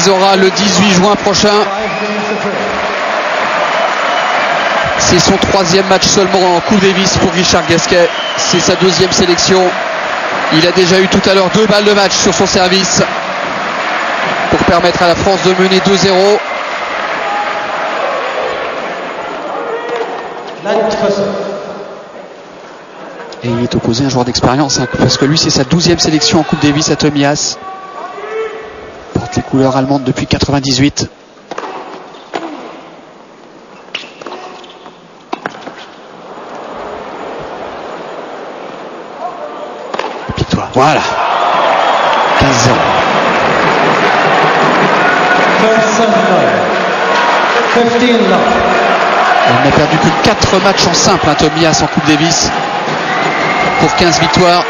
Il aura le 18 juin prochain. C'est son 3e match seulement en Coupe Davis pour Richard Gasquet. C'est sa 2e sélection. Il a déjà eu tout à l'heure 2 balles de match sur son service pour permettre à la France de mener 2-0. Et il est opposé à un joueur d'expérience, hein, parce que lui c'est sa 12e sélection en Coupe Davis à Tomias. Porte les couleurs allemandes depuis 98. Applique-toi. Voilà. 15-0. On n'a perdu que 4 matchs en simple, hein, Tomias en Coupe Davis. Pour 15 victoires.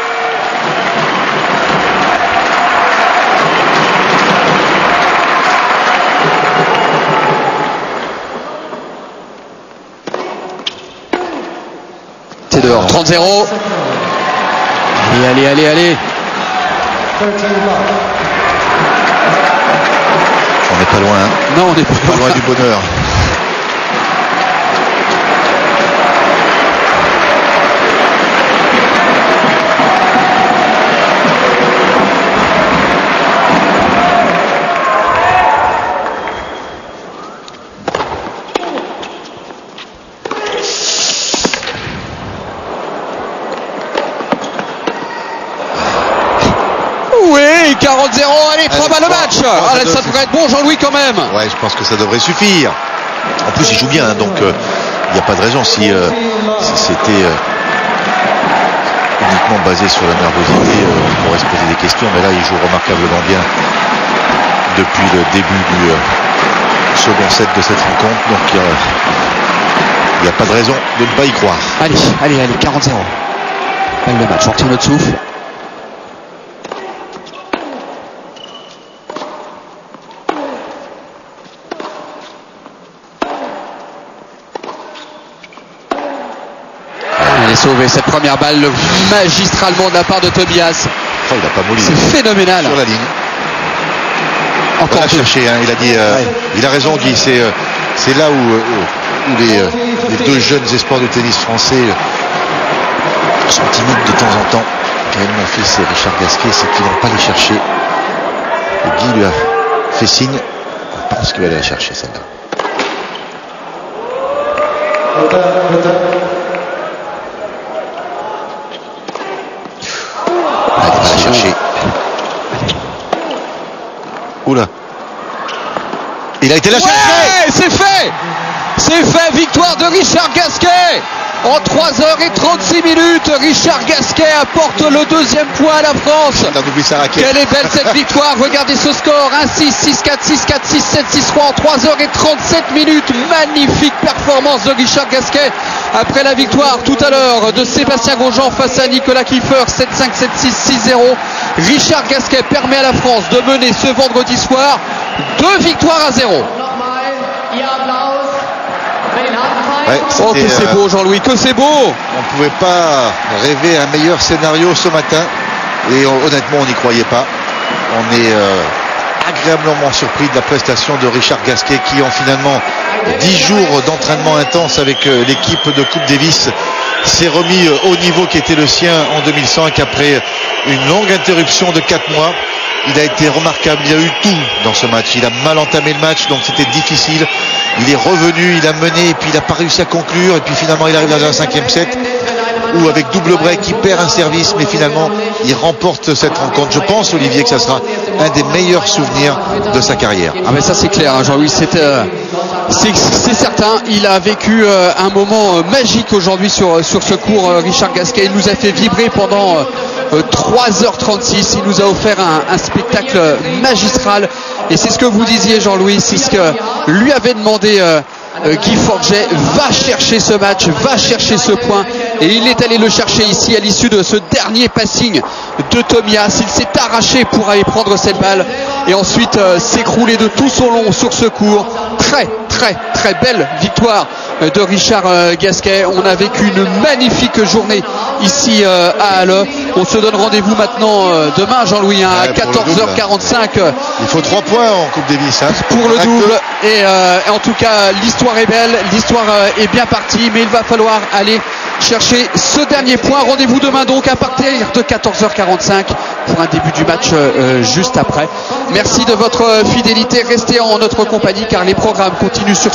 C'est dehors. 30-0. Allez. On n'est pas loin. Non, on n'est pas loin du bonheur. Oui, 40-0, allez, 3 balles le match. Allez, ça devrait être bon, Jean-Louis, quand même. Ouais, je pense que ça devrait suffire. En plus, il joue bien, hein, donc il n'y a pas de raison. Si c'était uniquement basé sur la nervosité, on pourrait se poser des questions. Mais là, il joue remarquablement bien depuis le début du second set de cette rencontre. Donc, il n'y a pas de raison de ne pas y croire. Allez, 40-0. Balle le match, on retient notre souffle. Sauvé cette première balle magistralement de la part de Tomias. Oh, il n'a pas molli. C'est phénoménal. Sur la ligne. Encore à chercher, hein. Il a dit, il a raison, Guy. C'est là où les 2 jeunes espoirs de tennis français sont timides de temps en temps. Gaël Monfils et Richard Gasquet, c'est qu'ils ne vont pas les chercher. Et Guy lui a fait signe. On pense qu'il va aller la chercher, celle-là. Chercher. Oula. Il a été lâché. Ouais, c'est fait. C'est fait, victoire de Richard Gasquet. En 3h36 minutes, Richard Gasquet apporte le 2e point à la France. Quelle est belle cette victoire. Regardez ce score, 1-6, 6-4, 6-4, 6-7, 6-3 en 3h37 minutes. Magnifique performance de Richard Gasquet. Après la victoire tout à l'heure de Sébastien Grosjean face à Nicolas Kiefer, 7-5, 7-6, 6-0. Richard Gasquet permet à la France de mener ce vendredi soir 2 victoires à 0. Ouais, oh, que c'est beau, Jean-Louis, que c'est beau. On ne pouvait pas rêver un meilleur scénario ce matin. Et honnêtement, on n'y croyait pas. On est agréablement surpris de la prestation de Richard Gasquet qui, en finalement 10 jours d'entraînement intense avec l'équipe de Coupe Davis, s'est remis au niveau qui était le sien en 2005 après une longue interruption de 4 mois. Il a été remarquable, il a eu tout dans ce match. Il a mal entamé le match, donc c'était difficile. Il est revenu, il a mené, et puis il n'a pas réussi à conclure. Et puis finalement, il arrive dans un 5e set où avec double break, il perd un service, mais finalement, il remporte cette rencontre. Je pense, Olivier, que ça sera un des meilleurs souvenirs de sa carrière. Ah mais ça c'est clair, hein, Jean-Louis, c'est certain. Il a vécu un moment magique aujourd'hui sur ce cours, Richard Gasquet. Il nous a fait vibrer pendant 3h36. Il nous a offert un spectacle magistral. Et c'est ce que vous disiez, Jean-Louis, c'est ce que lui avait demandé Guy Forget. Va chercher ce match, va chercher ce point. Et il est allé le chercher ici à l'issue de ce dernier passing de Tomias. Il s'est arraché pour aller prendre cette balle et ensuite s'écrouler de tout son long sur ce court. Très belle victoire de Richard Gasquet. On a vécu une magnifique journée ici à Halle. On se donne rendez-vous maintenant demain, Jean-Louis, à 14h45. Il faut 3 points en Coupe Davis. Pour le double. Et en tout cas, l'histoire est belle, l'histoire est bien partie, mais il va falloir aller chercher ce dernier point. Rendez-vous demain donc à partir de 14h45 pour un début du match juste après. Merci de votre fidélité. Restez en notre compagnie car les programmes continuent sur